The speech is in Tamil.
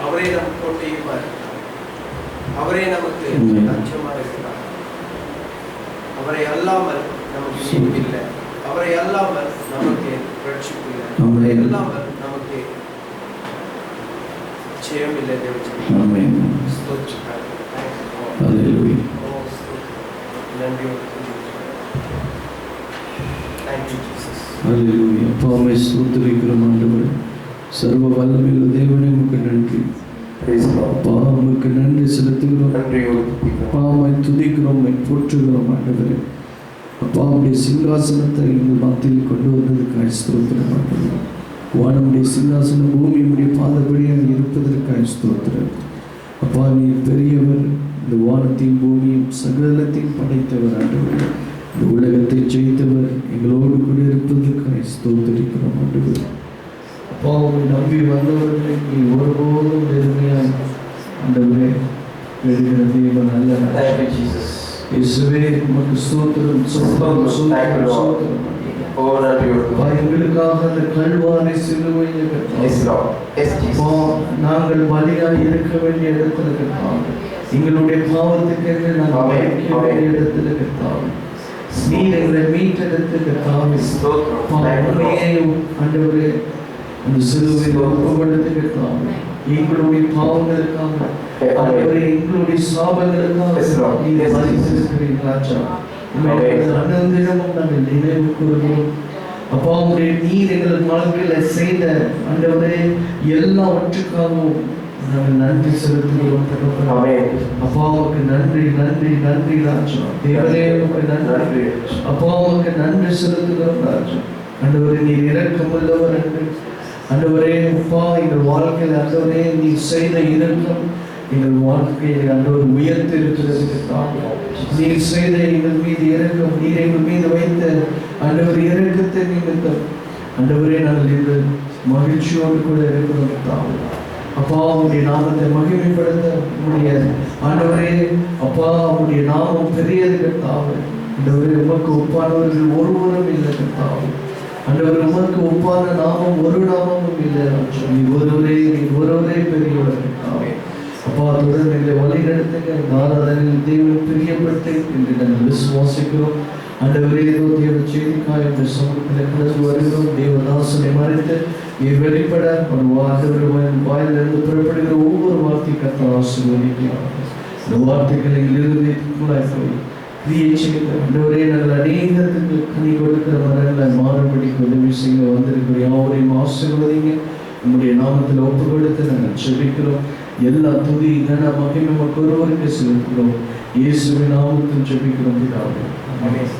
அவரே நம் கோட்டையுமா இருக்கிறார். அவரே நமக்கு லட்சமா இருக்கிறார். அவரை அல்லாமல் நமக்கு மீட்பு இல்லை. அவரை அல்லாமல் நமக்கு ரட்சிப்பு இல்லை. அவரை அல்லாமல் நமக்கு ஜெயம் இல்லை. அப்பாவை ஸ்தோத்திரிக்கிறோம் ஆண்டவரே. சர்வ வல்லமையுள்ள தேவனே உமக்கு நன்றி. அப்பா உமக்கு நன்றி செலுத்துகிறோம். அப்பாவை துதிக்கிறோம், போற்றுகிறோம் ஆண்டவரே. அப்பா உடைய சிங்காசனத்தை எங்கள் மத்தியில் கொண்டு வந்ததுக்காக ஸ்தோத்திரம் ஆண்டவரே. வானமுடைய சிங்காசனம் பூமியுடைய பாதபடியாக இருப்பதற்காக ஸ்தோத்திரம். அப்பா நீ பெரியவர். இந்த வானத்தையும் பூமியும் சகலத்தையும் படைத்தவர் ஆண்டவரே. இந்த உலகத்தை ஜெயித்தவர். எங்களோடு கூட இருப்பதற்காக ஸ்தோத்திரிக்கிறோம் ஆண்டவரே. அப்பா உங்களை நம்பி வந்தவர்களை நீ ஒருபோதும் வெறுமையாய் ஆண்டவரே எழுகிற தேவன் அல்ல. இயேசுவே உமக்கு ஸ்தோத்திரம். எங்களுக்காக அந்த கல்வாரி சிலுவையில் நாங்கள் பலியாய் இருக்க வேண்டிய இடத்துல கர்த்தாவே, எங்களுடைய பாவத்துக்கு என்று நாங்கள் மறிக்க வேண்டிய இடத்துல கர்த்தாவே, நீர் எங்களை மீட்டெடுத்து கர்த்தாவே ஆண்டவரே அந்த சிலுவையில் ஒப்புக்கொடுத்து கர்த்தாவே எங்களுடைய பாவங்களுக்காக ஆண்டவரே எங்களுடைய சாபங்களுக்காக நீர் மரித்திருக்கிறீர் ராஜா. அனுதினமும் நாங்கள் நினைவு கூறுகிறோம். அப்பா உங்களுடைய நீர் எங்கள் வாழ்க்கையில் செய்த ஆண்டவரே எல்லாவற்றுக்காகவும் நாங்கள் நன்றி செலுத்துகிறோம். அப்பா உமக்கு நன்றி நன்றி நன்றி ராஜா. தேவனே உமக்கு நன்றி. அப்பா உமக்கு நன்றி செலுத்துகிறோம் ராஜா. ஆண்டவரே நீர் இரக்கமுள்ளவர் என்று ஆண்டவரே அப்பா எங்கள் வாழ்க்கையில் ஆண்டவரே நீ செய்த இரக்கம் எங்கள் வாழ்க்கையை ஆண்டவர் உயர்த்தி இருக்கிறதுக்கு நீர் செய்த எங்கள் மீது இரக்கம், நீர் எங்கள் மீது வைத்த ஆண்டவர் இரக்கத்தை நிமித்தம் ஆண்டவரே நாங்கள் எங்கள் மகிழ்ச்சியோடு கூட இருக்கிறோம். அப்பா உங்களுடைய நாமத்தை மகிமைப்படுத்த உடைய ஆண்டவரே அப்பா உங்களுடைய நாமம் பெரியது கர்த்தாவே. ஆண்டவரே உமக்கு ஒப்பானவர்கள் ஒருவரும் இல்லை கர்த்தாவே. ஆண்டவர் உமக்கு ஒப்பான நாமம் ஒரு நாமமும் இல்லை. நீ ஒருவரே பெரியவர் கர்த்தாவே. அப்பா தொடர்ந்து எங்களை வழி நடத்துங்க. ஆராதனையில் தேவன் பிரியப்பட்டு என்று நாங்கள் விசுவாசிக்கிறோம். ஆண்டவரே ஏதோ தேவ செய்திக்காய் என்ற சமூகத்தில் கடந்து வருகிறோம். தேவதாசனை மறைத்து வெளிப்பட ஒரு ஆண்டவர் வாயிலிருந்து புறப்படுகிற ஒவ்வொரு வார்த்தை கர்த்தர் ஆசீர்வதிக்கிறார். இந்த வார்த்தைகளை இருதயத்துக்குள்ளாய் போய் கிரியை செய்கிற ஆண்டவரே நாங்கள் அநேகத்துக்கு கனி கொடுக்கிற மரங்களை மாறுபடி உதவி செய்ய வந்திருக்கிற யாவரையும் ஆசீர்வதிங்க. உங்களுடைய நாமத்தில் ஒப்பு கொடுத்து நாங்கள் செபிக்கிறோம். எல்லா துதி கன மகிமை நமக்கு ஒருவருக்கு செலுத்துகிறோம். இயேசுவின் நாமத்தில் ஜெபிக்கிறோம் பிதாவே. ஆமென்.